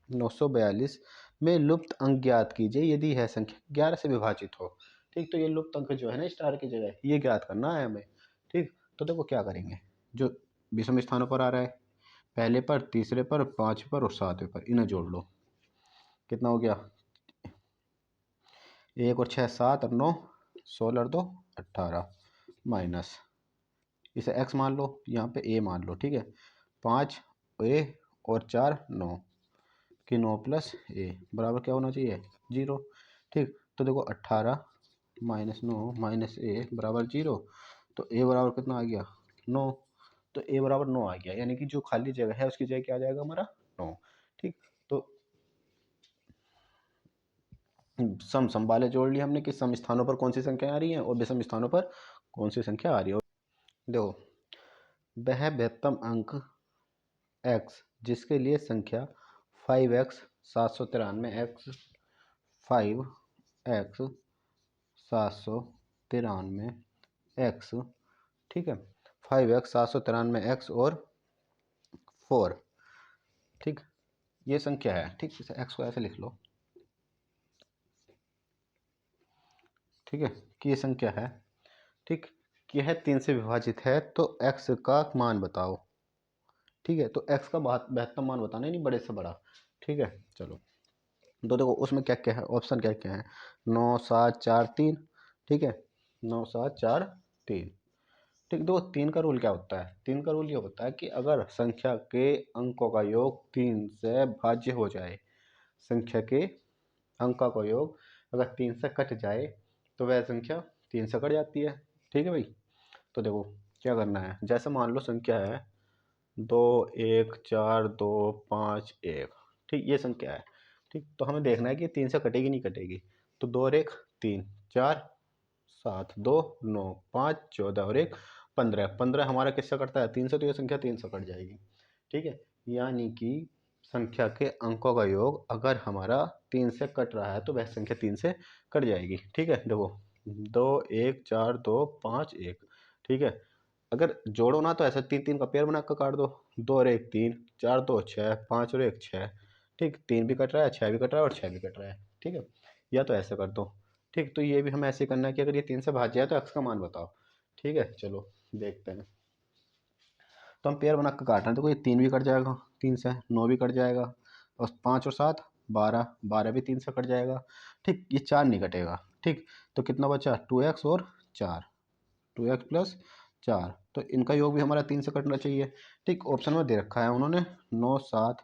942 में लुप्त अंक ज्ञात कीजिए यदि यह संख्या 11 से विभाजित हो, ठीक। तो ये लुप्त अंक जो है ना स्टार की जगह, ये ज्ञात करना है हमें, ठीक। तो देखो क्या करेंगे, जो विषम स्थानों पर आ रहा है, पहले पर, तीसरे पर, पांचवें पर और सातवें पर, इन्हें जोड़ लो। कितना हो गया 1 और 6 7 और 9 16 और 2 18, माइनस इसे x मान लो, यहाँ पे a मान लो, ठीक है। 5 a और 4 9 कि 9 + a बराबर क्या होना चाहिए 0, ठीक। तो देखो 18 - 9 - a बराबर 0, तो a बराबर कितना आ गया 9, तो a बराबर 9 आ गया, यानी कि जो खाली जगह है उसकी जगह क्या आ जाएगा हमारा 9, ठीक। तो सम वाले जोड़ लिए हमने कि सम स्थानों पर कौन सी संख्या आ रही है और विषम स्थानों पर कौन सी संख्या आ रही है। देखो वह महत्तम अंक x जिसके लिए संख्या 5x 793 x 5x 793 x, ठीक है। 5x 793 x और 4, ठीक। ये संख्या है, ठीक। इसे x को ऐसे लिख लो, ठीक है, कि ये संख्या है, ठीक। कि यह 3 से विभाजित है तो x का मान बताओ, ठीक है। तो x का महत्तम मान बताना है, नहीं बड़े से बड़ा, ठीक है। चलो तो देखो उसमें क्या क्या है, ऑप्शन क्या क्या है 9 7 4 3, ठीक है। 9 7 4 3, ठीक। देखो 3 का रूल क्या होता है, 3 का रूल ये होता है कि अगर संख्या के अंकों का योग 3 से भाज्य हो जाए, संख्या के अंकों का योग अगर 3 से कट जाए तो वह संख्या 3 से कट जाती है, ठीक है भाई। तो देखो क्या करना है, जैसे मान लो संख्या है 2 1 4 2 5 1, ठीक। ये संख्या है, ठीक। तो हमें देखना है कि 3 से कटेगी नहीं कटेगी, तो 2 और 1 3 4 7 2 9 5 14 और 1 15, 15 हमारा किससे कटता है 3 से, तो ये संख्या 3 से कट जाएगी, ठीक है। यानी कि संख्या के अंकों का योग अगर हमारा 3 से कट रहा है तो वह संख्या 3 से कट जाएगी, ठीक है। देखो 2 1 4 2 5 1, ठीक है। अगर जोड़ो ना तो ऐसा 3 3 का पेयर बना कर काट दो, 2 और 1 3 4 2 6 5 और 1 6, ठीक। 3 भी कट रहा है 6 भी कट रहा है और 6 भी कट रहा है, ठीक है। या तो ऐसे कर दो, ठीक। तो ये भी हमें ऐसे करना है कि अगर ये 3 से भाज्य जाए तो एक्स का मान बताओ, ठीक है। चलो देखते हैं। तो हम पेयर बना कर काट रहे हैं, तो ये 3 भी कट जाएगा 3 से, 9 भी कट जाएगा और 5 और 7 12, 12 भी 3 से कट जाएगा। ठीक, ये 4 नहीं कटेगा। ठीक, तो कितना बचा 2x और 4, 2x प्लस 4, तो इनका योग भी हमारा 3 से कटना चाहिए। ठीक, ऑप्शन में दे रखा है उन्होंने 9 7,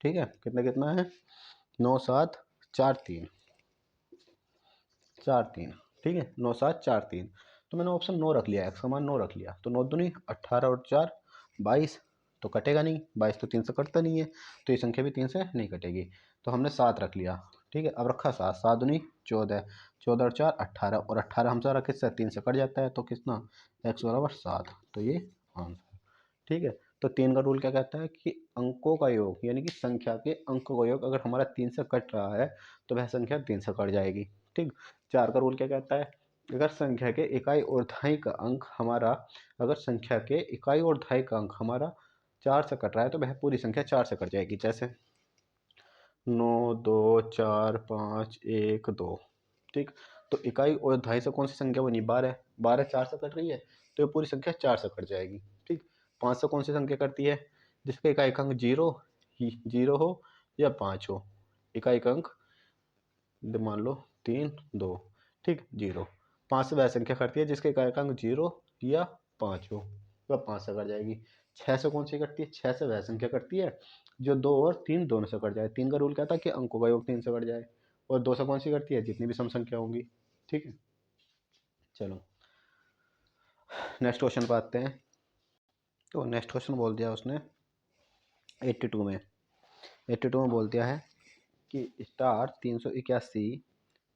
ठीक है, कितना कितना है 9 7 4 3, 4 3, ठीक है 9 7 4 3, तो मैंने ऑप्शन 9 रख लिया, एक्स का मान 9 रख लिया। तो 9 दूनी 18 और 4 22, तो कटेगा नहीं, 22 तो 3 से कटता नहीं है, तो ये संख्या भी 3 से नहीं कटेगी। तो हमने 7 रख लिया। ठीक है, अब रखा 7, 7 दूनी 14, 14 और 4 18, और 18 हम सारा किससे 3 से कट जाता है, तो कितना x बराबर 7, तो ये आंसर। ठीक है, तो 3 का रूल क्या कहता है कि अंकों का योग यानी कि संख्या के अंकों का योग अगर हमारा 3 से कट रहा है तो वह संख्या 3 से कट जाएगी। ठीक, 4 का रूल क्या कहता है, अगर संख्या के इकाई और दहाई का अंक हमारा, अगर संख्या के इकाई और दहाई का अंक हमारा 4 से कट रहा है तो वह पूरी संख्या 4 से कट जाएगी। जैसे 9 2 4 5 1 2। ठीक, तो इकाई और दहाई से कौन सी संख्या बनी 12, 12 4 से कट रही है तो ये पूरी संख्या 4 से कट जाएगी। ठीक, 5 से कौन सी संख्या कटती है, जिसका इकाई अंक 0 हो या 5 हो, इकाई अंक मान लो 3 2, ठीक 0, 5 से वह संख्या कटती है जिसके इकाई अंक 0 या 5 हो, वह 5 से कट जाएगी। 6 से कौन सी कटती है, 6 से वह संख्या कटती है जो 2 और 3 दोनों से कट जाए। 3 का रूल क्या था कि अंकों का योग 3 से कट जाए। और 2 से कौन सी कटती है, जितनी भी सम संख्या होंगी। ठीक है, चलो नेक्स्ट क्वेश्चन पर आते हैं। तो नेक्स्ट क्वेश्चन बोल दिया उसने 82 में, 82 में बोल दिया है कि स्टार 381,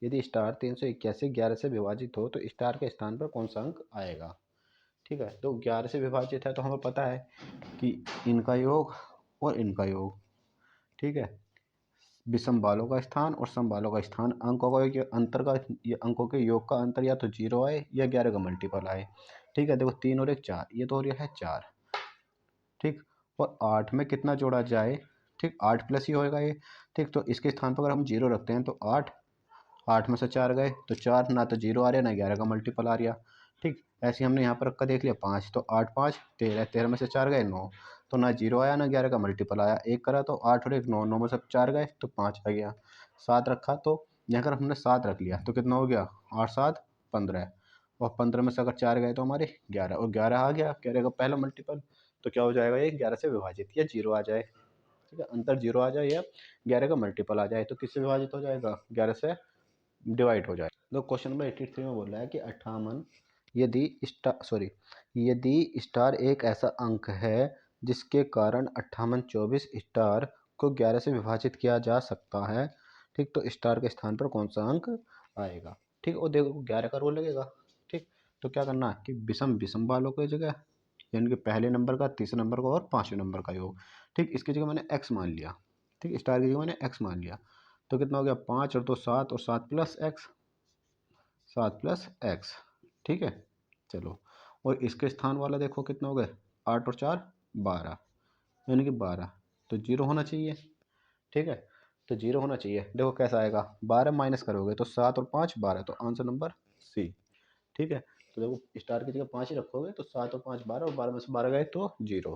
यदि स्टार 381 11 से विभाजित हो तो स्टार के स्थान पर कौन सा अंक आएगा। ठीक है, तो 11 से विभाजित है तो हमें पता है कि इनका योग और इनका योग, ठीक है, विषम बालों का स्थान और सम बालों का स्थान, अंकों का योग अंतर का, ये अंकों के योग का अंतर या तो 0 आए या 11 का मल्टीपल आए। ठीक है, देखो 3 और 1 4, ये तो हो रहा है 4। ठीक, और 8 में कितना जोड़ा जाए, ठीक 8 प्लस ही होएगा ये। ठीक, तो इसके स्थान पर अगर हम 0 रखते हैं तो 8, 8 में से 4 गए तो 4, ना तो 0 आ रहा ना 11 का मल्टीपल आ रहा। ठीक, ऐसे हमने यहाँ पर रखा देख लिया 5, तो 8 5 13, 13 में से 4 गए 9, तो ना 0 आया ना 11 का मल्टीपल आया। एक करा तो 8 और 1 9, 9 में से 4 गए तो 5 आ गया। 7 रखा तो यहाँ अगर हमने 7 रख लिया तो कितना हो गया 8 7 15, और 15 में से अगर 4 गए तो हमारे 11, और 11 आ गया 11 का पहला मल्टीपल, तो क्या हो जाएगा ये 11 से विभाजित या 0 आ जाए। ठीक है, अंतर 0 आ जाए या 11 का मल्टीपल आ जाए तो किससे विभाजित हो जाएगा, 11 से डिवाइड हो जाए। तो क्वेश्चन नंबर 83 में बोल रहा है कि 58, यदि स्टार एक ऐसा अंक है जिसके कारण 58 24 स्टार को 11 से विभाजित किया जा सकता है। ठीक, तो स्टार के स्थान पर कौन सा अंक आएगा। ठीक, और देखो 11 का रोल लगेगा। ठीक, तो क्या करना है कि विषम विषम वालों की जगह, यानी कि पहले नंबर का, तीसरे नंबर का और पांचवें नंबर का योग। ठीक, इसकी जगह मैंने एक्स मान लिया। ठीक, स्टार की जगह मैंने एक्स मान लिया, तो कितना हो गया 5 और 2 7, और 7 प्लस एक्स, 7 प्लस एक्स। ठीक है, चलो, और इसके स्थान वाला देखो कितना हो गया 8 और 4 12, यानी कि 12, तो 0 होना चाहिए। ठीक है, तो 0 होना चाहिए। देखो कैसा आएगा, 12 माइनस करोगे तो 7 और 5 12, तो आंसर नंबर सी। ठीक है, तो देखो स्टार की जगह 5 ही रखोगे तो 7 और 5 12, और 12 में से 12 गए तो 0।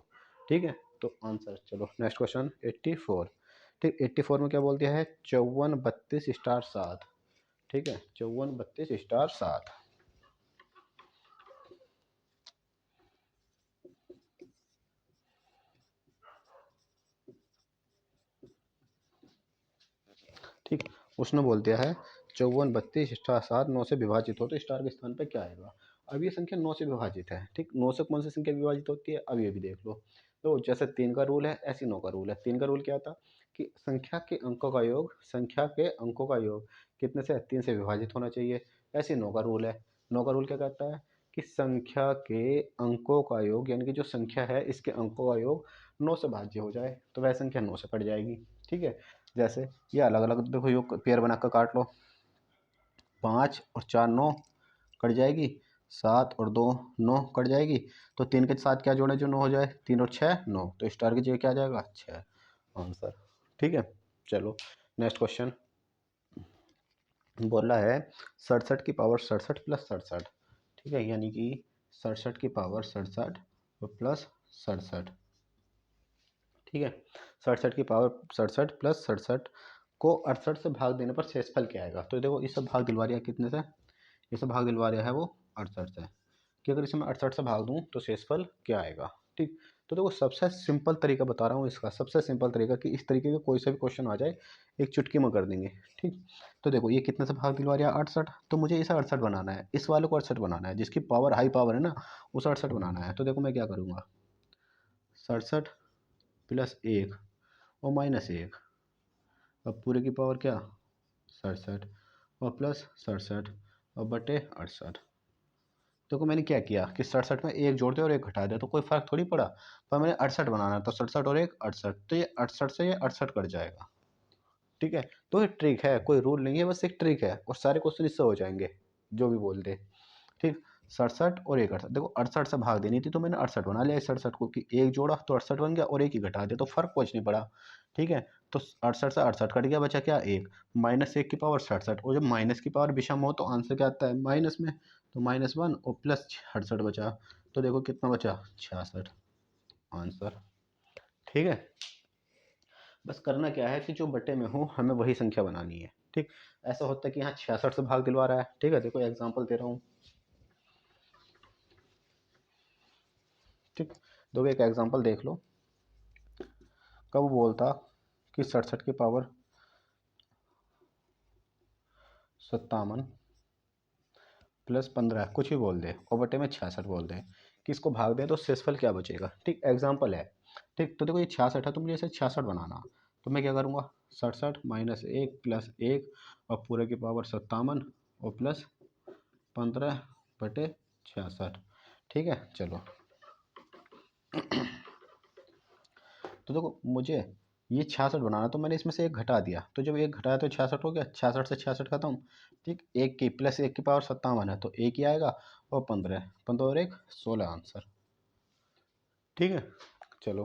ठीक है, तो आंसर। चलो नेक्स्ट क्वेश्चन 84। ठीक, 84 में क्या बोल दिया है 54 32 स्टार 7। ठीक है, 54 32 स्टार 7। ठीक, उसने बोल दिया है 54 32 स्टार 7 9 से विभाजित हो तो स्टार के स्थान पर क्या आएगा। अब ये संख्या 9 से विभाजित है। ठीक, 9 से कौन सी संख्या विभाजित होती है, अब ये भी देख लो। तो जैसे 3 का रूल है ऐसे 9 का रूल है। 3 का रूल क्या था कि संख्या के अंकों का योग, संख्या के अंकों का योग कितने से 3 से विभाजित होना चाहिए। ऐसे 9 का रूल है। 9 का रूल क्या कहता है कि संख्या के अंकों का योग, यानी कि जो संख्या है इसके अंकों का योग 9 से भाज्य हो जाए तो वह संख्या 9 से कट जाएगी। ठीक है, जैसे ये अलग अलग देखो योग पेयर बनाकर काट लो, 5 और 4 9 कट जाएगी, 7 और 2 9 कट जाएगी, तो 3 के साथ क्या जोड़े जो 9 हो जाए, 3 और 6 9, तो स्टार की जगह क्या आ जाएगा 6 आंसर। ठीक है, चलो नेक्स्ट क्वेश्चन बोला है 67 की पावर 67 प्लस 67। ठीक है, यानी कि 67 की पावर 67 और प्लस 67। ठीक है, 67 की पावर 67 प्लस 67 को 68 से भाग देने पर शेषफल क्या आएगा। तो देखो इस सब भाग दिलवा रहा है कितने से, ये सब भाग दिलवा रहा है वो 68 से, कि अगर इसे मैं 68 से भाग दूँ तो शेषफल क्या आएगा। ठीक, तो देखो सबसे सिंपल तरीका बता रहा हूँ इसका, सबसे सिंपल तरीका कि इस तरीके का कोई सा भी क्वेश्चन आ जाए एक चुटकी में कर देंगे। ठीक, तो देखो ये कितने से भाग दिलवा रहा है 68, तो मुझे इसे 68 बनाना है, इस वाले को 68 बनाना है, जिसकी पावर हाई पावर है ना उसे 68 बनाना है। तो देखो मैं क्या करूँगा, 67 प्लस 1 और माइनस 1, अब पूरे की पावर क्या 67 और प्लस 67 और बटे 68। देखो मैंने क्या किया कि 67 में एक जोड़ दिया और एक घटा दिया, तो कोई फर्क थोड़ी पड़ा, पर मैंने 68 बनाना है तो 67 और एक 68, तो ये 68 से ये 68 कट जाएगा। ठीक है, तो ये ट्रिक है, कोई रूल नहीं है, बस एक ट्रिक है और सारे क्वेश्चन इससे हो जाएंगे जो भी बोल दे। ठीक, 67 और एक 68, देखो 68 से भाग देनी थी तो मैंने 68 बना लिया, इस 68 को कि एक जोड़ा तो 68 बन गया और एक ही घटा दिया तो फर्क कुछ नहीं पड़ा। ठीक है, तो 68 से 68 कट गया, बचा क्या एक, माइनस एक की पावर 67, और जब माइनस की पावर विषम हो तो आंसर क्या आता है माइनस में, तो -1 और प्लस 68 बचा, तो देखो कितना बचा 66 आंसर। ठीक है, बस करना क्या है कि जो बटे में हो हमें वही संख्या बनानी है। ठीक, ऐसा होता है कि यहाँ 66 से भाग दिलवा रहा है। ठीक है, देखो एग्जांपल दे रहा हूँ। ठीक, देखो एक एग्जांपल देख लो, कब बोलता कि 67 की पावर 57 प्लस 15 कुछ भी बोल दे और बटे में 66 बोल दे, कि इसको भाग दे तो शेषफल क्या बचेगा। ठीक, एग्जांपल है। ठीक, तो देखो ये 66 है तो मुझे इसे 66 बनाना, तो मैं क्या करूँगा 67 माइनस 1 प्लस 1 और पूरे की पावर 57 और प्लस 15 बटे 66। ठीक है, चलो तो देखो मुझे ये 66 बनाना, तो मैंने इसमें से एक घटा दिया, तो जब एक घटाया तो 66 हो गया, 66 से 66 खत्म। ठीक, एक की प्लस एक की पावर 57 है तो एक ही आएगा, और 15 15 और एक 16 आंसर। ठीक है, चलो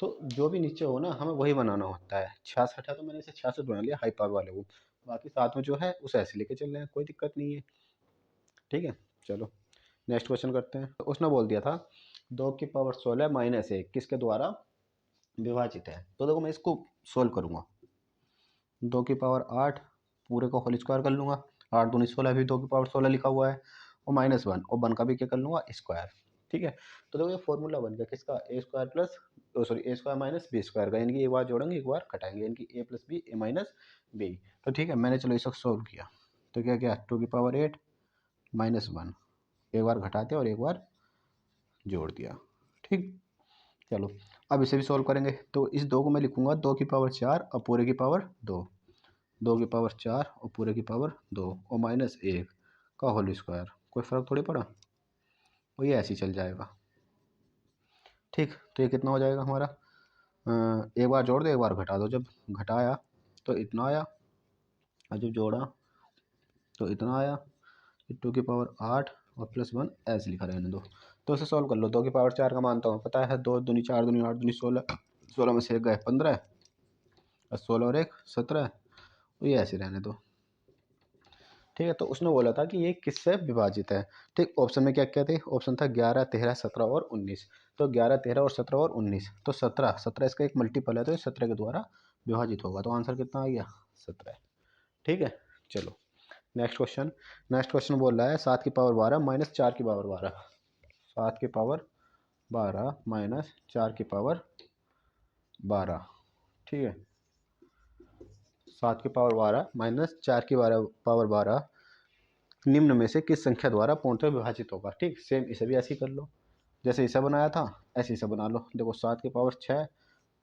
तो जो भी नीचे हो ना हमें वही बनाना होता है। 66 है तो मैंने इसे 66 बना लिया हाई पावर वाले को, बाकी साथ में जो है उसे ऐसे लेके चल रहे हैं, कोई दिक्कत नहीं है। ठीक है, चलो नेक्स्ट क्वेश्चन करते हैं। तो उसने बोल दिया था 2 की पावर 16 माइनस 1 किसके द्वारा विभाजित है। तो देखो मैं इसको सोल्व करूंगा, 2 की पावर 8 पूरे को होल स्क्वायर कर लूंगा, 8 दूनी 16 भी 2 की पावर 16 लिखा हुआ है, और -1 और 1 का भी क्या कर लूंगा स्क्वायर। ठीक है, तो देखो ये फॉर्मूला बन गया किसका, ए स्क्वायर प्लस सॉरी ए स्क्वायर माइनस बी स्क्वायर का, यानी कि एक बार जोड़ेंगे एक बार घटाएंगे, यानी कि ए प्लस बी ए माइनस बी। तो ठीक है, मैंने चलो इसे सोल्व किया, तो क्या क्या 2 की पावर 8 -1, एक बार घटा दिया और एक बार जोड़ दिया। ठीक, चलो अब इसे भी सॉल्व करेंगे, तो इस 2 को मैं लिखूंगा 2 की पावर 4 और पूरे की पावर 2, 2 की पावर 4 और पूरे की पावर 2 और -1 का होल स्क्वायर, कोई फ़र्क थोड़ी पड़ा, और ये ऐसे ही चल जाएगा। ठीक, तो ये कितना हो जाएगा हमारा, एक बार जोड़ दो एक बार घटा दो, जब घटाया तो इतना आया और जब जोड़ा तो इतना आया, 2 की पावर 8 और +1 ऐसे लिखा रहने दो। तो इसे सॉल्व कर लो, 2 की पावर 4 का मानता हूँ पता है, 2 दूनी 4 दूनी 8 दूनी 16, 16 में से एक गए 15 और 16 और एक 17, ये ऐसे रहने दो। ठीक है, तो उसने बोला था कि ये किससे विभाजित है। ठीक, ऑप्शन में क्या क्या थे, ऑप्शन था 11 13 17 और 19, तो 11 13 और 17 और 19, तो 17 17 इसका एक मल्टीपल है तो ये 17 के द्वारा विभाजित होगा, तो आंसर कितना आ गया 17। ठीक है, चलो नेक्स्ट क्वेश्चन। नेक्स्ट क्वेश्चन बोल रहा है 7 की पावर 12 माइनस 4 की पावर 12, 7 की पावर 12 माइनस 4 की पावर 12। ठीक है, 7 की पावर 12 माइनस 4 की पावर 12 निम्न में से किस संख्या द्वारा पूर्णतः विभाजित होगा। ठीक, सेम इसे भी ऐसे ही कर लो, जैसे इसे बनाया था ऐसे इसे बना लो। देखो 7 की पावर 6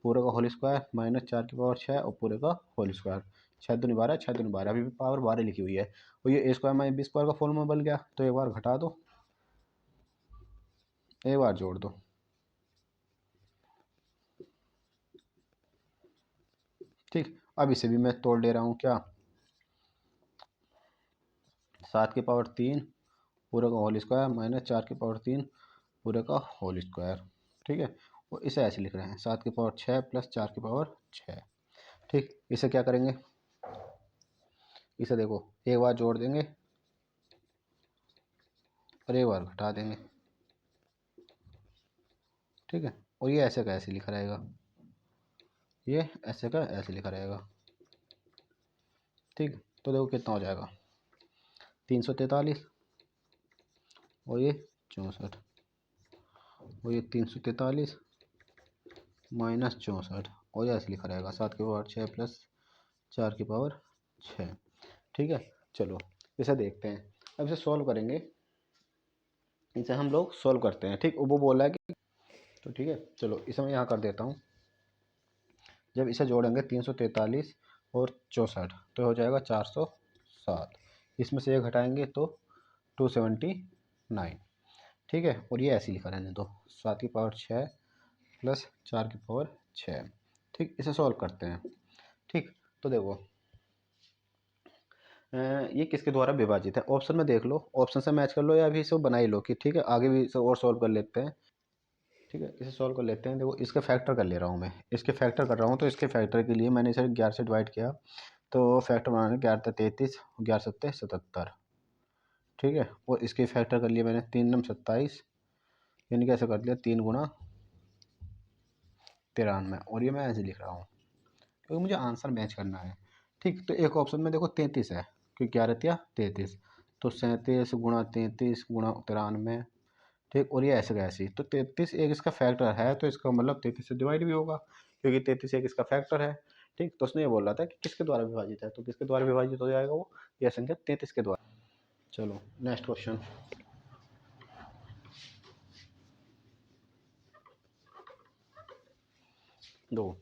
पूरे का होल स्क्वायर माइनस 4 की पावर 6 और पूरे का होल स्क्वायर, 6 दूनी 12 6 दूनी 12, अभी भी पावर 12 लिखी हुई है, और ये ए स्क्वायर माइनस बी स्क्वायर का फॉर्मूला बन गया, तो एक बार घटा दो एक बार जोड़ दो। ठीक, अब इसे भी मैं तोड़ ले रहा हूँ क्या, 7 की पावर 3 पूरे का होल स्क्वायर माइनस 4 की पावर 3 पूरे का होल स्क्वायर। ठीक है, और इसे ऐसे लिख रहे हैं 7 की पावर 6 प्लस 4 की पावर 6। ठीक, इसे क्या करेंगे, इसे देखो एक बार जोड़ देंगे और एक बार घटा देंगे। ठीक है, और ये ऐसे का ऐसे लिखा रहेगा। ये ऐसे का ऐसे लिखा रहेगा। ठीक, तो देखो कितना हो जाएगा, 343 और ये 64, और ये 343 माइनस 64, और ये ऐसे लिखा रहेगा 7 की पावर 6 प्लस 4 की पावर 6। ठीक है, चलो इसे देखते हैं। अब इसे सॉल्व करेंगे, इसे हम लोग सॉल्व करते हैं। ठीक, वो बोला है कि, तो ठीक है चलो इसे मैं यहाँ कर देता हूँ। जब इसे जोड़ेंगे 343 और 64 तो हो जाएगा 407, इसमें से एक घटाएंगे तो 279। ठीक है, और ये ऐसे ही लिखा रहने दो, 7 की पावर 6 प्लस 4 की पावर 6। ठीक, इसे सॉल्व करते हैं। ठीक, तो देखो ये किसके द्वारा विभाजित है, ऑप्शन में देख लो, ऑप्शन से मैच कर लो या भी इसे बना ही लो कि ठीक है आगे भी इसे और सॉल्व कर लेते हैं। ठीक है, इसे सॉल्व कर लेते हैं। देखो इसके फैक्टर कर ले रहा हूँ मैं, इसके फैक्टर कर रहा हूँ, तो इसके फैक्टर के लिए मैंने इसे 11 से डिवाइड किया, तो फैक्टर बनाने 11 33, 11 सत्ते 77। ठीक है, और इसके फैक्टर कर लिया मैंने 3 नम 27, यानी कैसे कर लिया 3 गुना 93, और ये मैं ऐसे लिख रहा हूँ क्योंकि मुझे आंसर मैच करना है। ठीक, तो एक ऑप्शन में देखो 33 है, क्योंकि 11 या 33, तो 37 गुणा 33 गुणा 93। ठीक, और ये ऐसे का ऐसे ही, तो 33 एक इसका फैक्टर है, तो इसका मतलब 33 से डिवाइड भी होगा, क्योंकि 33 एक इसका फैक्टर है। ठीक, तो उसने ये बोल रहा था कि किसके द्वारा विभाजित है, तो किसके द्वारा विभाजित हो जाएगा वो, यह संख्या 33 के द्वारा। चलो नेक्स्ट क्वेश्चन। दो,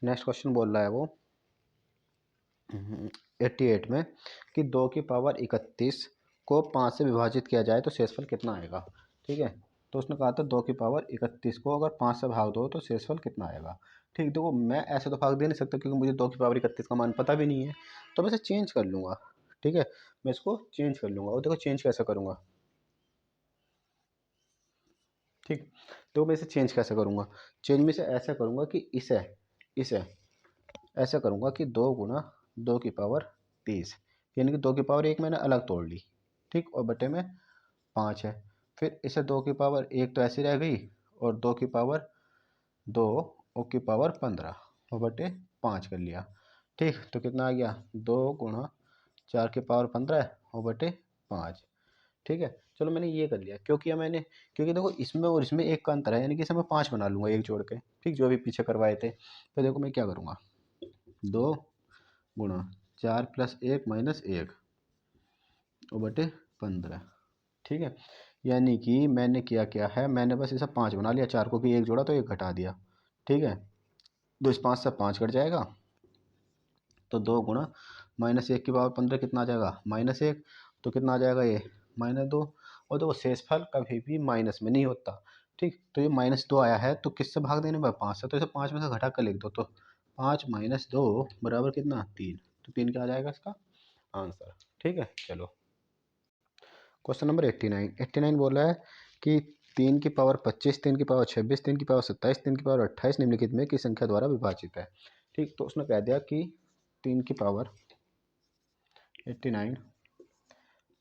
नेक्स्ट क्वेश्चन बोल रहा है वो 88 में कि 2 की पावर 31 को 5 से विभाजित किया जाए तो शेषफल कितना आएगा। ठीक है, तो उसने कहा था 2 की पावर 31 को अगर 5 से भाग दो तो शेषफल कितना आएगा। ठीक, देखो मैं ऐसे तो भाग दे नहीं सकता क्योंकि मुझे 2 की पावर 31 का मान पता भी नहीं है, तो मैं इसे चेंज कर लूँगा। ठीक है, मैं इसको चेंज कर लूँगा, और देखो चेंज कैसे करूँगा। ठीक, तो मैं इसे चेंज कैसे करूँगा, चेंज में इसे ऐसा करूँगा कि इसे इसे ऐसा करूँगा कि 2 गुना 2 की पावर 30, यानी कि 2 की पावर 1 मैंने अलग तोड़ ली। ठीक, और बटे में 5 है, फिर इसे 2 की पावर 1 तो ऐसी रह गई, और 2 की पावर 2 और की पावर 15 और बटे 5 कर लिया। ठीक, तो कितना आ गया 2 गुणा 4 की पावर 15 और बटे 5। ठीक है, चलो मैंने ये कर लिया, क्यों किया मैंने, क्योंकि देखो इसमें और इसमें एक का अंतर है, यानी कि इसे मैं 5 बना लूँगा एक जोड़ के। ठीक, जो अभी पीछे करवाए थे, तो देखो मैं क्या करूँगा, 2 गुणा 4 प्लस 1 माइनस 1 और बटे 15। ठीक है, यानी कि मैंने किया क्या है, मैंने बस इसे 5 बना लिया, 4 को भी एक जोड़ा तो एक घटा दिया। ठीक है, तो इस 5 से 5 कट जाएगा, तो 2 गुणा माइनस 1 की पावर 15 कितना आ जाएगा -1, तो कितना आ जाएगा ये -2। और देखो शेषफल कभी भी माइनस में नहीं होता। ठीक, तो ये -2 आया है, तो किससे भाग देने में 5 से, तो इसे 5 में से घटा कर लिख दो, तो 5 माइनस 2 बराबर कितना 3, तो 3 क्या आ जाएगा इसका आंसर। ठीक है, चलो क्वेश्चन नंबर 89। 89 बोला है कि 3 की पावर 25, 3 की पावर 26, 3 की पावर 27, 3 की पावर 28 निम्नलिखित में किस संख्या द्वारा विभाजित है। ठीक, तो उसने कह दिया कि 3 की पावर 89,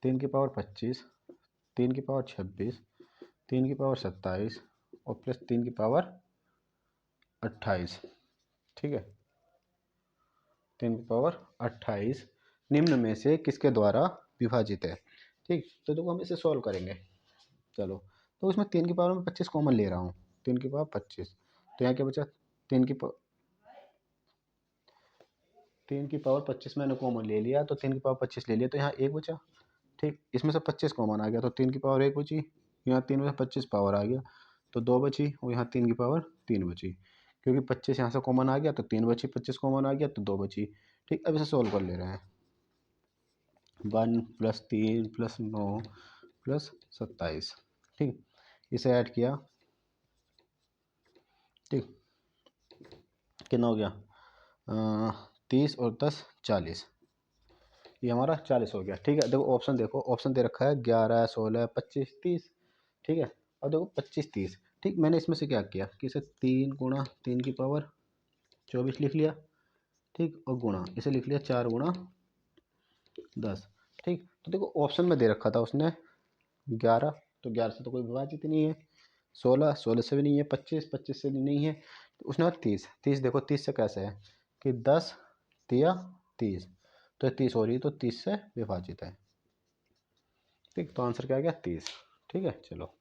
3 की पावर 25, 3 की पावर 26, 3 की पावर 27 और प्लस 3 की पावर 28। ठीक है, 3 की पावर 28 निम्न में से किसके द्वारा विभाजित है। ठीक, तो देखो हम इसे सॉल्व करेंगे। चलो, तो उसमें 3 की पावर में 25 कॉमन ले रहा हूँ, 3 की पावर 25, तो यहाँ क्या बचा, 3 की पावर 25 मैंने कॉमन ले लिया, तो 3 की पावर 25 ले लिया, तो यहाँ एक बचा। ठीक, इसमें से 25 कॉमन आ गया, तो 3 की पावर 1 बची, यहाँ 3 में से 25 पावर आ गया, तो 2 बची, और यहाँ 3 की पावर 3 बची, क्योंकि 25 यहाँ से कॉमन आ गया तो 3 बची, 25 कॉमन आ गया तो 2 बची। ठीक, अब इसे सोल्व कर ले रहे हैं, 1 प्लस 3 प्लस 9 प्लस 27। ठीक, इसे ऐड किया। ठीक, कितना हो गया 30 और 10 40, ये हमारा 40 हो गया। ठीक है, देखो ऑप्शन देखो, ऑप्शन दे रखा है 11 16 25 30। ठीक है, अब देखो 25 30। ठीक, मैंने इसमें से क्या किया कि इसे 3 गुणा 3 की पावर 24 लिख लिया। ठीक, और गुणा इसे लिख लिया 4 गुणा 10। ठीक, तो देखो ऑप्शन में दे रखा था उसने 11, तो 11 से तो कोई विभाजित ही नहीं है, 16 16 से भी नहीं है, 25 25 से भी नहीं है। उसने कहा 30, 30 देखो 30 से कैसे है कि 10 तिया 30, तो 30 हो रही है तो 30 से विभाजित है। ठीक, तो आंसर क्या आ गया 30। ठीक है, चलो।